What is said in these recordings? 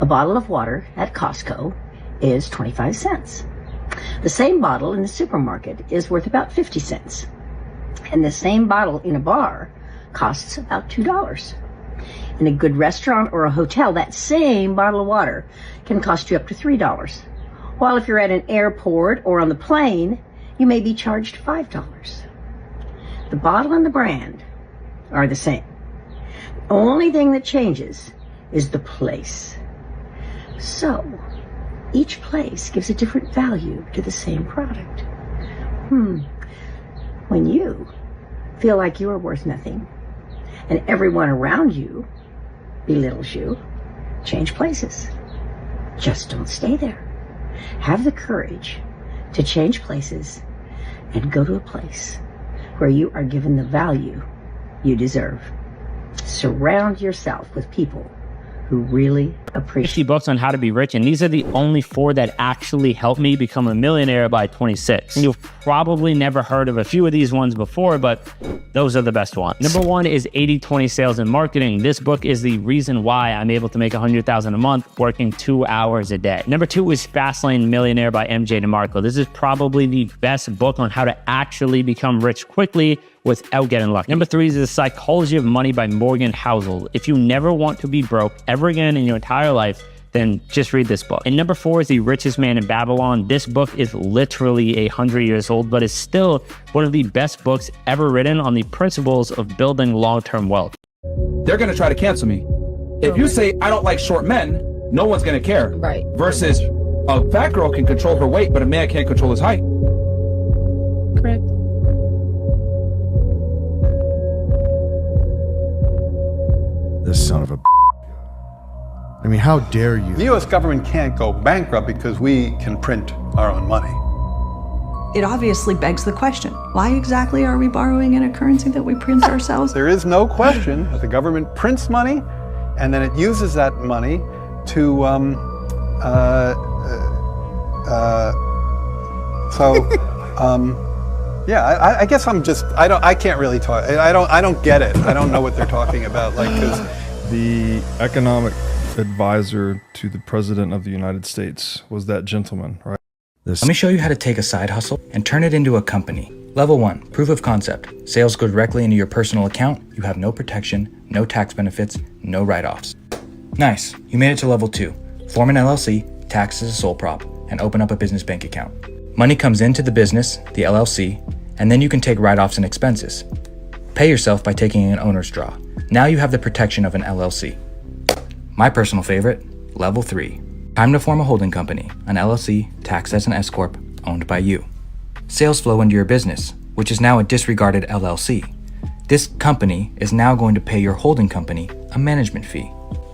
A bottle of water at Costco is 25 cents. The same bottle in the supermarket is worth about 50 cents. And the same bottle in a bar costs about $2. In a good restaurant or a hotel, that same bottle of water can cost you up to $3. While if you're at an airport or on the plane, you may be charged $5. The bottle and the brand are the same. The only thing that changes is the place. So, each place gives a different value to the same product. When you feel like you are worth nothing, and everyone around you belittles you, change places. Just don't stay there. Have the courage to change places and go to a place where you are given the value you deserve. Surround yourself with people who really appreciate 50 books on how to be rich, and these are the only 4 that actually helped me become a millionaire by 26. And you've probably never heard of a few of these ones before, but those are the best ones. Number 1 is 80/20 Sales and Marketing. This book is the reason why I'm able to make $100,000 a month working 2 hours a day. Number 2 is Fastlane Millionaire by MJ DeMarco. This is probably the best book on how to actually become rich quickly without getting lucky. Number 3 is The Psychology of Money by Morgan Housel. If you never want to be broke ever again in your entire life, then just read this book. And number 4 is The Richest Man in Babylon. This book is literally 100 years old, but is still one of the best books ever written on the principles of building long-term wealth. They're going to try to cancel me. If you say, I don't like short men, no one's going to care. Right. Versus a fat girl can control her weight, but a man can't control his height. Correct. This son of a... I mean, how dare you? The U.S. government can't go bankrupt because we can print our own money. It obviously begs the question, why exactly are we borrowing in a currency that we print ourselves? There is no question that the government prints money and then it uses that money to, yeah, I guess I'm just, I can't really talk, I don't get it. I don't know what they're talking about, like, 'cause the economic advisor to the President of the United States was that gentleman, right? Let me show you how to take a side hustle and turn it into a company. Level 1, proof of concept. Sales go directly into your personal account. You have no protection, no tax benefits, no write-offs. Nice, you made it to level 2. Form an LLC, tax as a sole prop, and open up a business bank account. Money comes into the business, the LLC, and then you can take write-offs and expenses. Pay yourself by taking an owner's draw. Now you have the protection of an LLC. My personal favorite, level 3. Time to form a holding company, an LLC, taxed as an S-Corp, owned by you. Sales flow into your business, which is now a disregarded LLC. This company is now going to pay your holding company a management fee.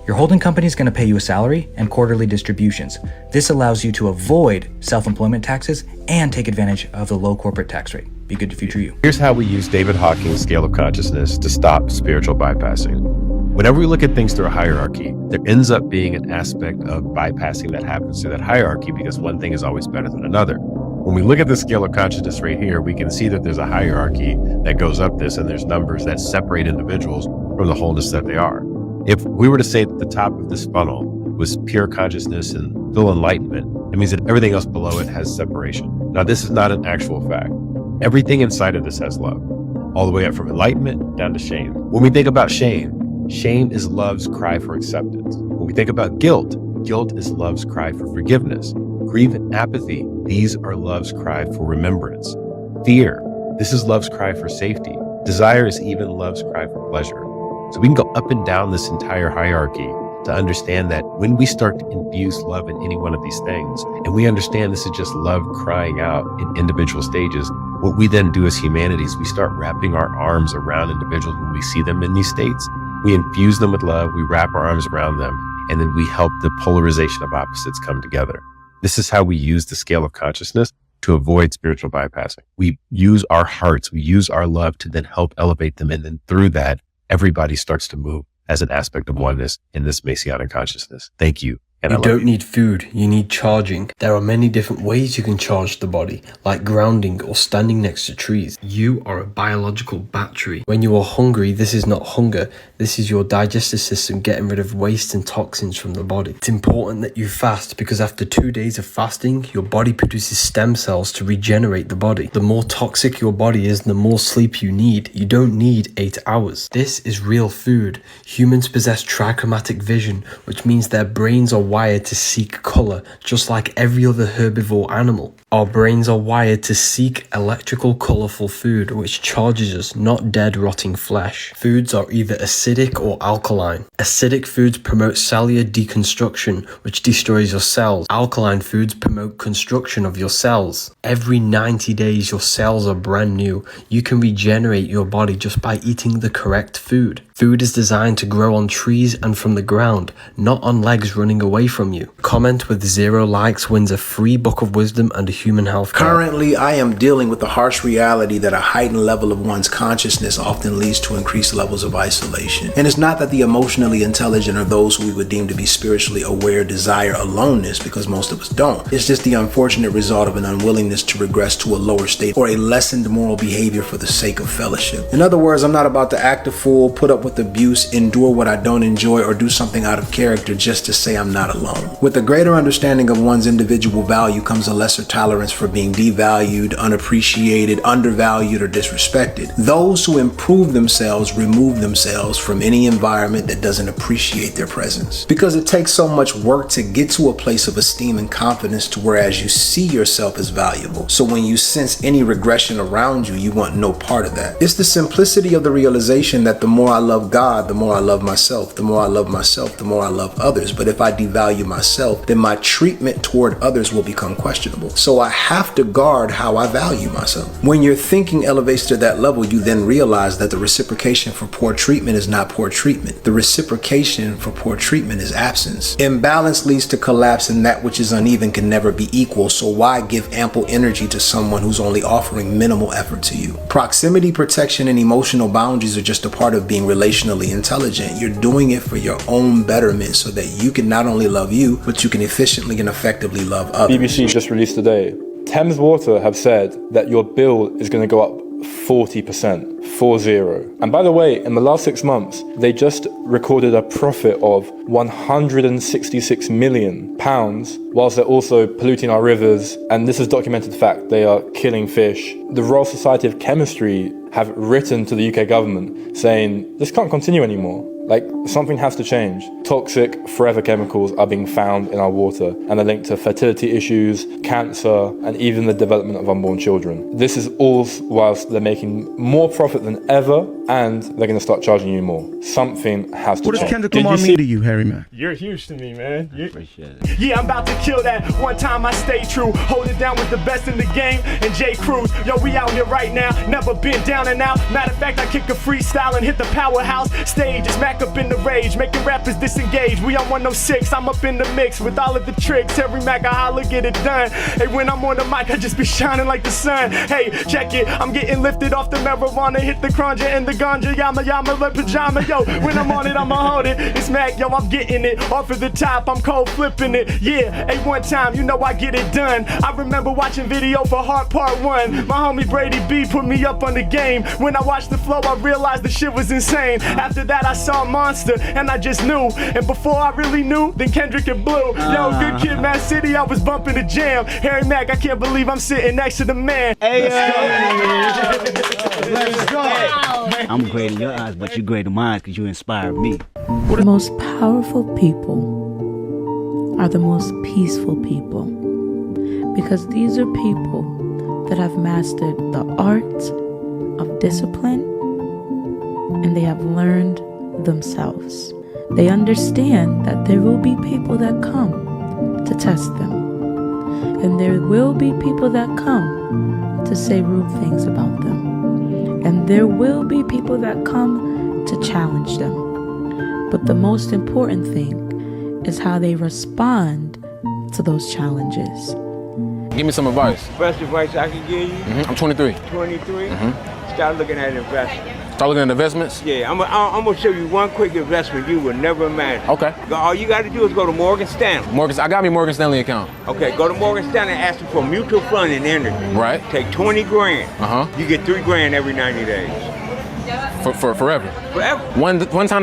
Your holding company is going to pay you a salary and quarterly distributions. This allows you to avoid self-employment taxes and take advantage of the low corporate tax rate. Be good to future you. Here's how we use David Hawking's scale of consciousness to stop spiritual bypassing. Whenever we look at things through a hierarchy, there ends up being an aspect of bypassing that happens through that hierarchy because one thing is always better than another. When we look at the scale of consciousness right here, we can see that there's a hierarchy that goes up this, and there's numbers that separate individuals from the wholeness that they are. If we were to say that the top of this funnel was pure consciousness and full enlightenment, it means that everything else below it has separation. Now, this is not an actual fact. Everything inside of this has love, all the way up from enlightenment down to shame. When we think about shame, shame is love's cry for acceptance. When we think about guilt, guilt is love's cry for forgiveness. Grief and apathy, these are love's cry for remembrance. Fear, this is love's cry for safety. Desire is even love's cry for pleasure. So we can go up and down this entire hierarchy to understand that when we start to infuse love in any one of these things, and we understand this is just love crying out in individual stages, what we then do as humanity is we start wrapping our arms around individuals when we see them in these states. We infuse them with love, we wrap our arms around them, and then we help the polarization of opposites come together. This is how we use the scale of consciousness to avoid spiritual bypassing. We use our hearts, we use our love to then help elevate them, and then through that, everybody starts to move as an aspect of oneness in this Messianic consciousness. Thank you, You don't need food, you need charging. There are many different ways you can charge the body, like grounding or standing next to trees. You are a biological battery. When you are hungry, this is not hunger. This is your digestive system getting rid of waste and toxins from the body. It's important that you fast because after 2 days of fasting, your body produces stem cells to regenerate the body. The more toxic your body is, the more sleep you need. You don't need 8 hours. This is real food. Humans possess trichromatic vision, which means their brains are wired to seek color, just like every other herbivore animal. Our brains are wired to seek electrical, colorful food, which charges us, not dead, rotting flesh. Foods are either acidic or alkaline. Acidic foods promote cellular deconstruction, which destroys your cells. Alkaline foods promote construction of your cells. Every 90 days, your cells are brand new. You can regenerate your body just by eating the correct food. Food is designed to grow on trees and from the ground, not on legs running away from you. Comment with 0 likes wins a free book of wisdom and a human health card. Currently, I am dealing with the harsh reality that a heightened level of one's consciousness often leads to increased levels of isolation. And it's not that the emotionally intelligent or those who we would deem to be spiritually aware desire aloneness, because most of us don't. It's just the unfortunate result of an unwillingness to regress to a lower state or a lessened moral behavior for the sake of fellowship. In other words, I'm not about to act a fool, put up with abuse, endure what I don't enjoy, or do something out of character just to say I'm not alone. With a greater understanding of one's individual value comes a lesser tolerance for being devalued, unappreciated, undervalued, or disrespected. Those who improve themselves remove themselves from any environment that doesn't appreciate their presence. Because it takes so much work to get to a place of esteem and confidence to whereas you see yourself as valuable. So when you sense any regression around you, you want no part of that. It's the simplicity of the realization that the more I love God, the more I love myself. The more I love myself, the more I love others. But if I devalue myself, then my treatment toward others will become questionable. So I have to guard how I value myself. When your thinking elevates to that level, you then realize that the reciprocation for poor treatment is not poor treatment. The reciprocation for poor treatment is absence. Imbalance leads to collapse, and that which is uneven can never be equal. So why give ample energy to someone who's only offering minimal effort to you? Proximity, protection, and emotional boundaries are just a part of being relationally intelligent. You're doing it for your own betterment so that you can not only love you, but you can efficiently and effectively love others. BBC just released today, Thames Water have said that your bill is going to go up 40%, 40. And by the way, in the last 6 months, they just recorded a profit of £166 million, whilst they're also polluting our rivers. And this is documented fact, they are killing fish. The Royal Society of Chemistry have written to the UK government saying, this can't continue anymore. Like, something has to change. Toxic, forever chemicals are being found in our water and are linked to fertility issues, cancer, and even the development of unborn children. This is all whilst they're making more profit than ever, and they're going to start charging you more. Something has to change. What does Kendrick Lamar mean to you, Harry Mack? You're huge to me, man. Appreciate it. Yeah, I'm about to kill that. One time I stay true, hold it down with the best in the game, and J. Cruz. Yo, we out here right now, never been down and out. Matter of fact, I kick a freestyle and hit the powerhouse stage. It's Mac up in the rage, making rappers disengage. We on 106, I'm up in the mix with all of the tricks. Every Mac I holler, get it done. Hey, when I'm on the mic, I just be shining like the sun. Hey, check it, I'm getting lifted off the marijuana, hit the cranja and the ganja, yama like pajama. Yo, when I'm on it, I'ma hold it. It's Mac, yo, I'm getting it off of the top, I'm cold flipping it. Yeah, hey, one time, you know I get it done. I remember watching video for Heart Part 1. My homie Brady B put me up on the game. When I watched the flow, I realized the shit was insane. After that, I saw Monster, and I just knew. And before I really knew, then Kendrick and Blue. Yo, Good Kid, Mad City, I was bumping the jam. Harry Mack, I can't believe I'm sitting next to the man. Hey, let's go. I'm great in your eyes, but you're great in mine because you inspired me. The most powerful people are the most peaceful people, because these are people that have mastered the art of discipline, and they have learned themselves. They understand that there will be people that come to test them, and there will be people that come to say rude things about them, and there will be people that come to challenge them. But the most important thing is how they respond to those challenges. Give me some advice. Best advice I can give you? I'm 23. 23? Start looking at investments. Start looking at investments? Yeah, I'm gonna show you one quick investment you would never imagine. Okay. All you gotta do is go to Morgan Stanley. I got me Morgan Stanley account. Okay, go to Morgan Stanley and ask them for a mutual fund in energy. Right. Take 20 grand. You get 3 grand every 90 days. For forever. Forever. One time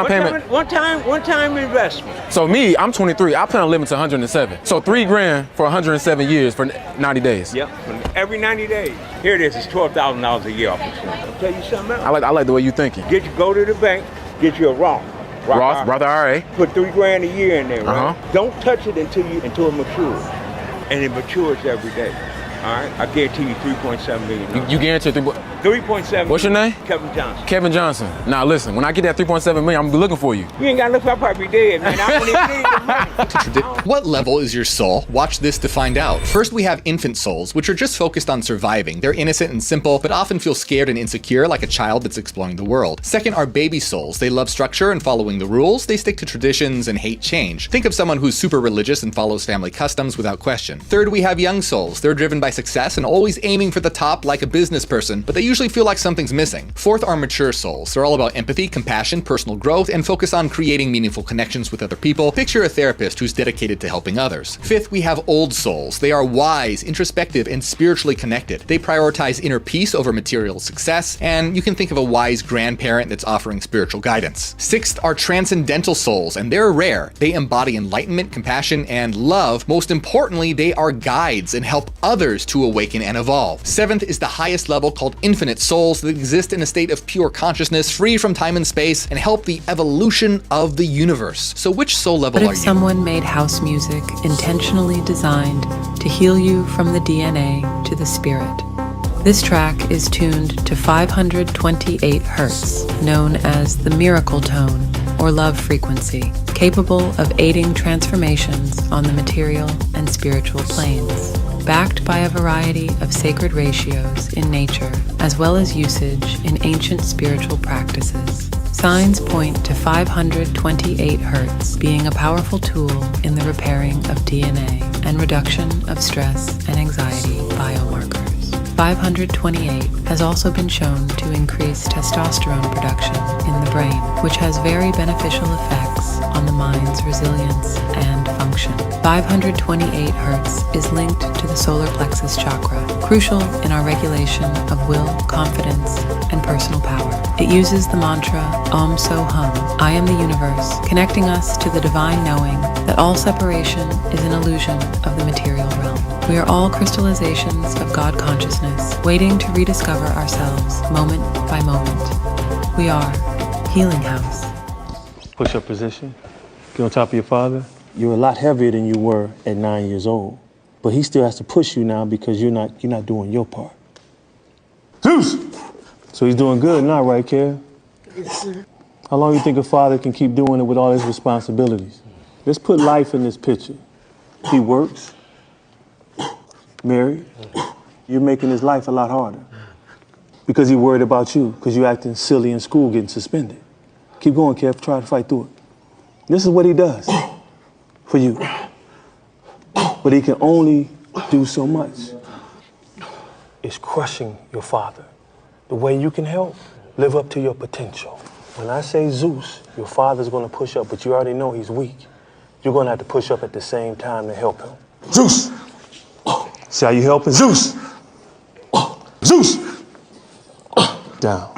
payment. One time investment. So me, I'm 23. I plan on living to 107. So 3 grand for 107 years for 90 days. Yep. Every 90 days. Here it is. It's $12,000 a year off this one. I'll tell you something else. I like the way you're thinking. Go to the bank. Get you a Roth IRA. Put 3 grand a year in there. Right? Don't touch it until it matures, and it matures every day. All right, I guarantee you 3.7 million. You guarantee 3.7. What's your name? Kevin Johnson. Kevin Johnson. Now listen, when I get that 3.7 million, I'm gonna be looking for you. You ain't gotta look for, I'll probably be dead, man. I don't even need the money. What level is your soul? Watch this to find out. First, we have infant souls, which are just focused on surviving. They're innocent and simple, but often feel scared and insecure like a child that's exploring the world. Second are baby souls. They love structure and following the rules. They stick to traditions and hate change. Think of someone who's super religious and follows family customs without question. Third, we have young souls. They're driven by success and always aiming for the top like a business person, but they usually feel like something's missing. Fourth are mature souls. They're all about empathy, compassion, personal growth, and focus on creating meaningful connections with other people. Picture a therapist who's dedicated to helping others. Fifth, we have old souls. They are wise, introspective, and spiritually connected. They prioritize inner peace over material success, and you can think of a wise grandparent that's offering spiritual guidance. Sixth are transcendental souls, and they're rare. They embody enlightenment, compassion, and love. Most importantly, they are guides and help others to awaken and evolve. Seventh is the highest level, called infinite souls, that exist in a state of pure consciousness, free from time and space, and help the evolution of the universe. So which soul level What are if you? someone made house music intentionally designed to heal you from the DNA to the spirit? This track is tuned to 528 Hertz, known as the miracle tone or love frequency, capable of aiding transformations on the material and spiritual planes. Backed by a variety of sacred ratios in nature, as well as usage in ancient spiritual practices, signs point to 528 Hertz being a powerful tool in the repairing of DNA and reduction of stress and anxiety biomarkers. 528 has also been shown to increase testosterone production in the brain, which has very beneficial effects on the mind's resilience and function. 528 Hertz is linked to the solar plexus chakra, crucial in our regulation of will, confidence, and personal power. It uses the mantra Om So Hum, I am the universe, connecting us to the divine knowing that all separation is an illusion of the material realm. We are all crystallizations of God consciousness, waiting to rediscover ourselves moment by moment. We are Healing House. Push-up position. Get on top of your father. You're a lot heavier than you were at 9 years old, but he still has to push you now because you're not doing your part. Zeus! So he's doing good now, right, Kev? Yes, sir. How long you think a father can keep doing it with all his responsibilities? Let's put life in this picture. He works, married. You're making his life a lot harder because he's worried about you because you're acting silly in school, getting suspended. Keep going, Kev. Try to fight through it. This is what he does for you. But he can only do so much. It's crushing your father. The way you can help, live up to your potential. When I say Zeus, your father's gonna push up, but you already know he's weak. You're gonna have to push up at the same time to help him. Zeus! See how you helping? Zeus! Zeus! Down.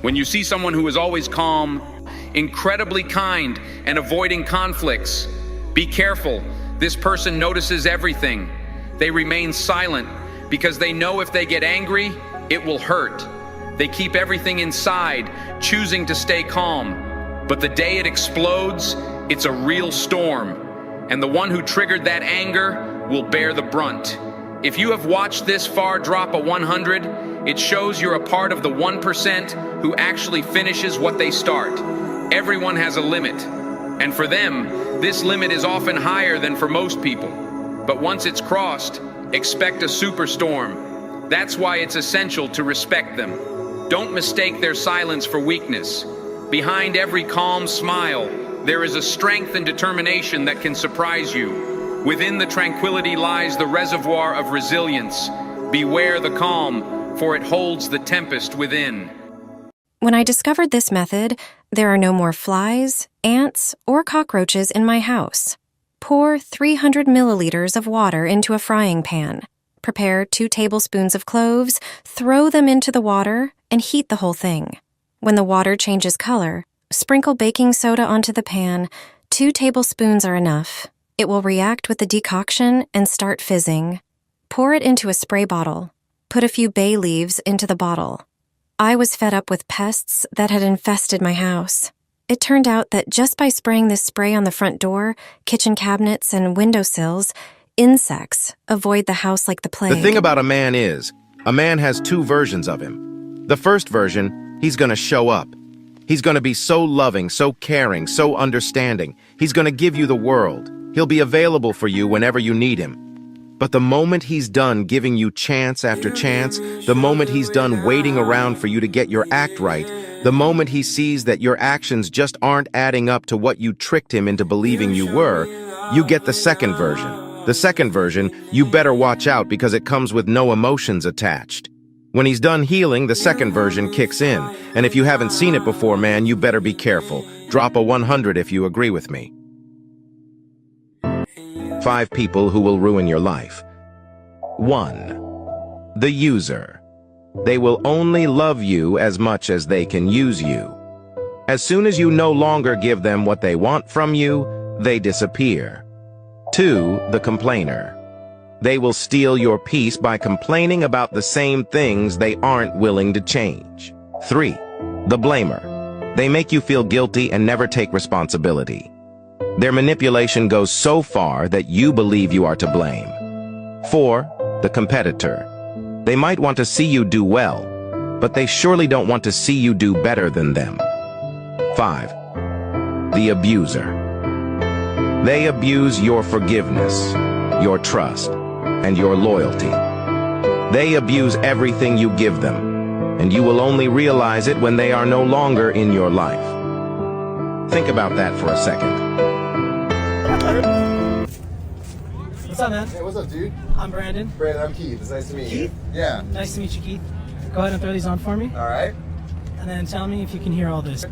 When you see someone who is always calm, incredibly kind, and avoiding conflicts, be careful. This person notices everything. They remain silent because they know if they get angry, it will hurt. They keep everything inside, choosing to stay calm. But the day it explodes, it's a real storm. And the one who triggered that anger will bear the brunt. If you have watched this far drop a 100, it shows you're a part of the 1% who actually finishes what they start. Everyone has a limit. And for them, this limit is often higher than for most people. But once it's crossed, expect a superstorm. That's why it's essential to respect them. Don't mistake their silence for weakness. Behind every calm smile, there is a strength and determination that can surprise you. Within the tranquility lies the reservoir of resilience. Beware the calm, for it holds the tempest within. When I discovered this method, there are no more flies, ants, or cockroaches in my house. Pour 300 milliliters of water into a frying pan. Prepare 2 tablespoons of cloves, throw them into the water, and heat the whole thing. When the water changes color, sprinkle baking soda onto the pan. 2 tablespoons are enough. It will react with the decoction and start fizzing. Pour it into a spray bottle. Put a few bay leaves into the bottle. I was fed up with pests that had infested my house. It turned out that just by spraying this spray on the front door, kitchen cabinets, and windowsills, insects avoid the house like the plague. The thing about a man has 2 versions of him. The first version, he's gonna show up. He's gonna be so loving, so caring, so understanding. He's gonna give you the world. He'll be available for you whenever you need him. But the moment he's done giving you chance after chance, the moment he's done waiting around for you to get your act right, the moment he sees that your actions just aren't adding up to what you tricked him into believing you were, you get the second version. The second version, you better watch out because it comes with no emotions attached. When he's done healing, the second version kicks in. And if you haven't seen it before, man, you better be careful. Drop a 100 if you agree with me. 5 people who will ruin your life. 1. The user. They will only love you as much as they can use you. As soon as you no longer give them what they want from you, they disappear. 2. The complainer. They will steal your peace by complaining about the same things they aren't willing to change. 3. The blamer. They make you feel guilty and never take responsibility. Their manipulation goes so far that you believe you are to blame. 4. The competitor. They might want to see you do well, but they surely don't want to see you do better than them. 5. The abuser. They abuse your forgiveness, your trust, and your loyalty. They abuse everything you give them, and you will only realize it when they are no longer in your life. Think about that for a second. What's up, man? Hey, what's up, dude? I'm Brandon. Brandon, I'm Keith. It's nice to meet you. Keith? Yeah. Nice to meet you, Keith. Go ahead and throw these on for me. All right. And then tell me if you can hear all this.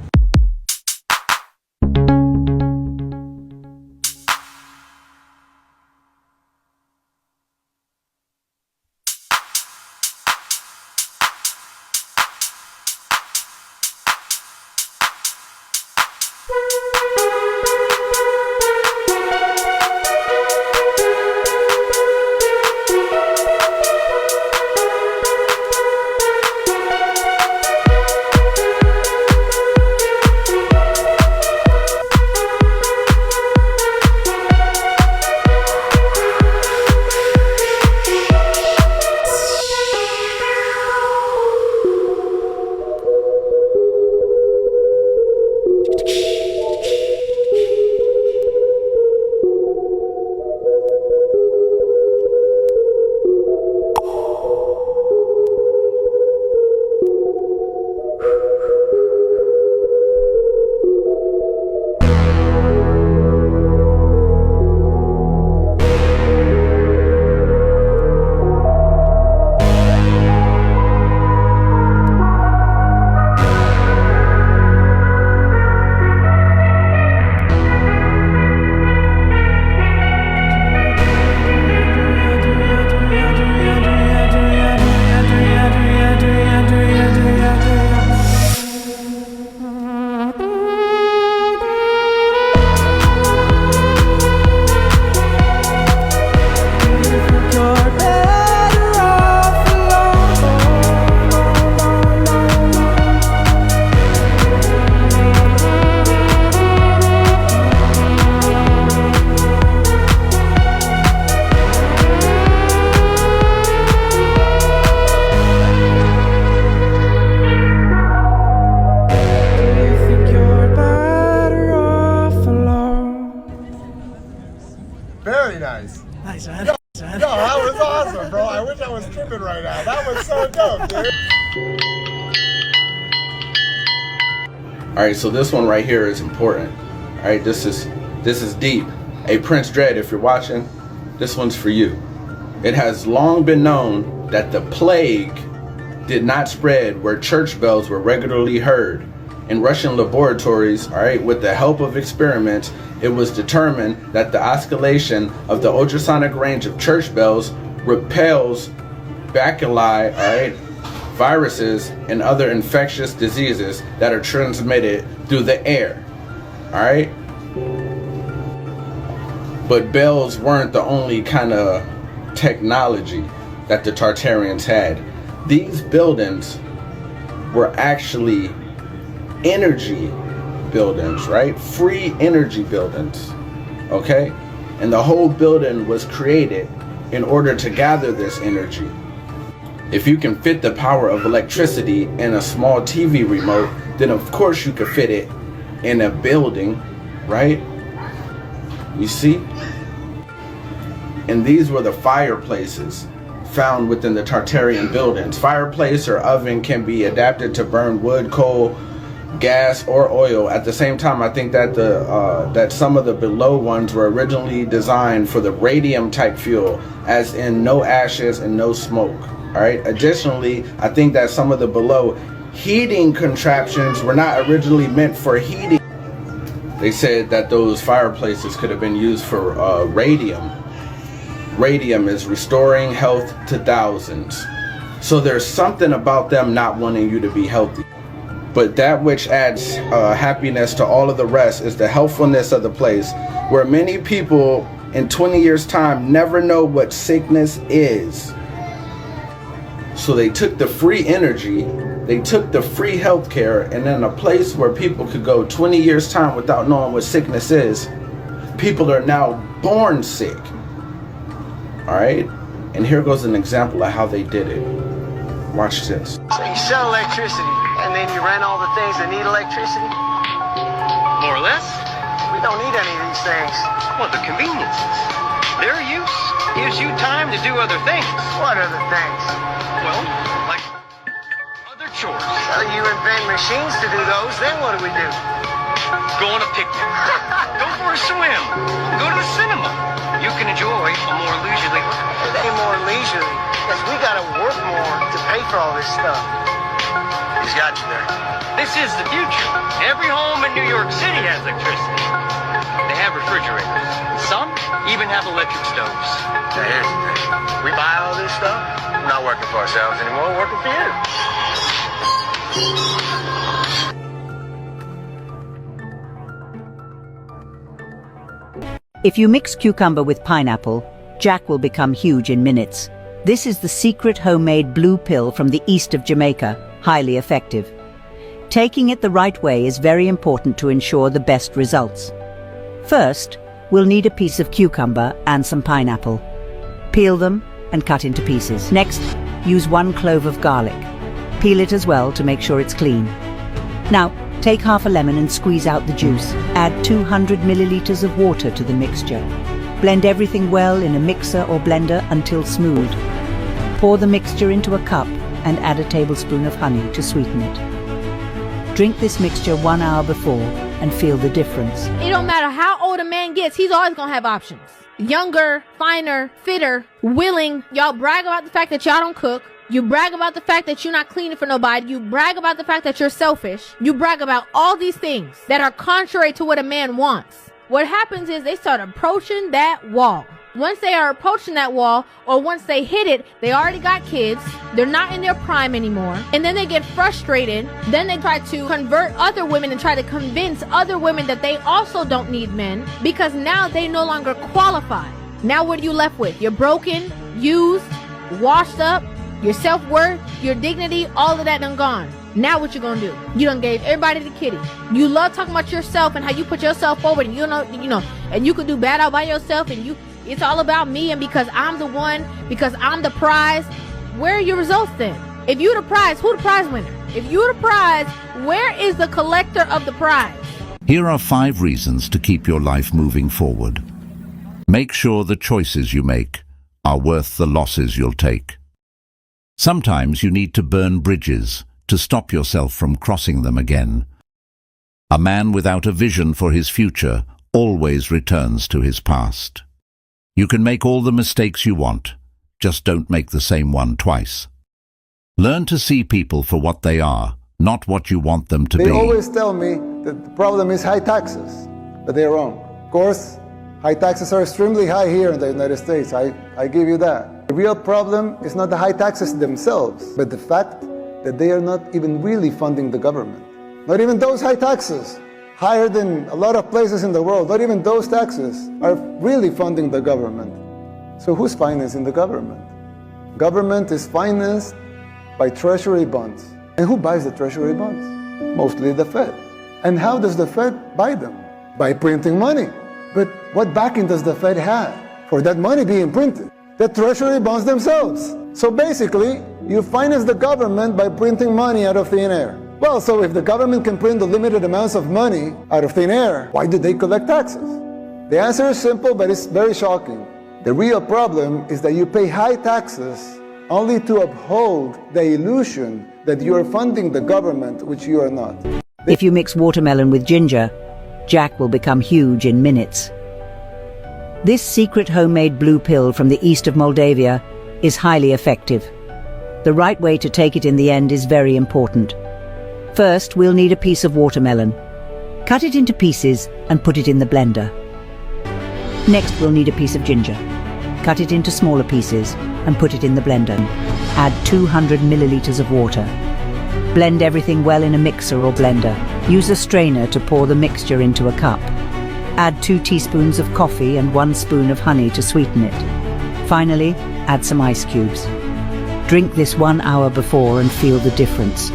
Very nice. Nice, man. No, that was awesome, bro. I wish I was tripping right now. That was so dope, dude. All right, so this one right here is important. All right, this is deep. Hey, Prince Dread, if you're watching, this one's for you. It has long been known that the plague did not spread where church bells were regularly heard. In Russian laboratories, all right, with the help of experiments, it was determined that the oscillation of the ultrasonic range of church bells repels bacilli, all right, viruses, and other infectious diseases that are transmitted through the air, all right? But bells weren't the only kind of technology that the Tartarians had. These buildings were actually energy buildings, right? Free energy buildings, okay? And the whole building was created in order to gather this energy. If you can fit the power of electricity in a small TV remote, then of course you could fit it in a building, right? You see? And these were the fireplaces found within the Tartarian buildings. Fireplace or oven can be adapted to burn wood, coal, gas, or oil. At the same time, I think that that some of the below ones were originally designed for the radium type fuel, as in no ashes and no smoke. All right. Additionally, I think that some of the below heating contraptions were not originally meant for heating. They said that those fireplaces could have been used for radium. Radium is restoring health to thousands. So there's something about them not wanting you to be healthy. But that which adds happiness to all of the rest is the healthfulness of the place, where many people in 20 years' time never know what sickness is. So they took the free energy, they took the free healthcare, and in a place where people could go 20 years' time without knowing what sickness is, people are now born sick. All right? And here goes an example of how they did it. Watch this. So you sell electricity, and then you rent all the things that need electricity? More or less. We don't need any of these things. Well, the conveniences. Their use gives you time to do other things. What other things? Well, like other chores. So you invent machines to do those, then what do we do? Go on a picnic. Go for a swim. Go to the cinema. You can enjoy a more leisurely life. It ain't more leisurely, because we gotta work more to pay for all this stuff. He's got you there. This is the future. Every home in New York City has electricity. They have refrigerators. Some even have electric stoves. Now here's the thing. We buy all this stuff. We're not working for ourselves anymore. We're working for you. If you mix cucumber with pineapple, Jack will become huge in minutes. This is the secret homemade blue pill from the east of Jamaica, highly effective. Taking it the right way is very important to ensure the best results. First, we'll need a piece of cucumber and some pineapple. Peel them and cut into pieces. Next, use 1 clove of garlic. Peel it as well to make sure it's clean. Now, take half a lemon and squeeze out the juice. Add 200 milliliters of water to the mixture. Blend everything well in a mixer or blender until smooth. Pour the mixture into a cup and add a tablespoon of honey to sweeten it. Drink this mixture 1 hour before and feel the difference. It don't matter how old a man gets, he's always gonna have options. Younger, finer, fitter, willing. Y'all brag about the fact that y'all don't cook. You brag about the fact that you're not cleaning for nobody. You brag about the fact that you're selfish. You brag about all these things that are contrary to what a man wants. What happens is they start approaching that wall. Once they are approaching that wall, or once they hit it, they already got kids. They're not in their prime anymore. And then they get frustrated. Then they try to convert other women and try to convince other women that they also don't need men, because now they no longer qualify. Now what are you left with? You're broken, used, washed up. Your self-worth, your dignity, all of that done gone. Now what you gonna do? You done gave everybody the kitty. You love talking about yourself and how you put yourself forward, and you know, and you could do bad all by yourself, and it's all about me, and because I'm the one, because I'm the prize. Where are your results then? If you the prize, who the prize winner? If you the prize, where is the collector of the prize? Here are 5 reasons to keep your life moving forward. Make sure the choices you make are worth the losses you'll take. Sometimes you need to burn bridges to stop yourself from crossing them again. A man without a vision for his future always returns to his past. You can make all the mistakes you want, just don't make the same one twice. Learn to see people for what they are, not what you want them to be. They always tell me that the problem is high taxes, but they're wrong. Of course, high taxes are extremely high here in the United States, I give you that. The real problem is not the high taxes themselves, but the fact that they are not even really funding the government. Not even those high taxes, higher than a lot of places in the world, not even those taxes are really funding the government. So who's financing the government? Government is financed by treasury bonds. And who buys the treasury bonds? Mostly the Fed. And how does the Fed buy them? By printing money. But what backing does the Fed have for that money being printed? The treasury bonds themselves. So basically, you finance the government by printing money out of thin air. Well, so if the government can print the limited amounts of money out of thin air, why do they collect taxes? The answer is simple, but it's very shocking. The real problem is that you pay high taxes only to uphold the illusion that you are funding the government, which you are not. If you mix watermelon with ginger, Jack will become huge in minutes. This secret homemade blue pill from the east of Moldavia is highly effective. The right way to take it in the end is very important. First, we'll need a piece of watermelon. Cut it into pieces and put it in the blender. Next, we'll need a piece of ginger. Cut it into smaller pieces and put it in the blender. Add 200 milliliters of water. Blend everything well in a mixer or blender. Use a strainer to pour the mixture into a cup. Add 2 teaspoons of coffee and 1 spoon of honey to sweeten it. Finally, add some ice cubes. Drink this 1 hour before and feel the difference.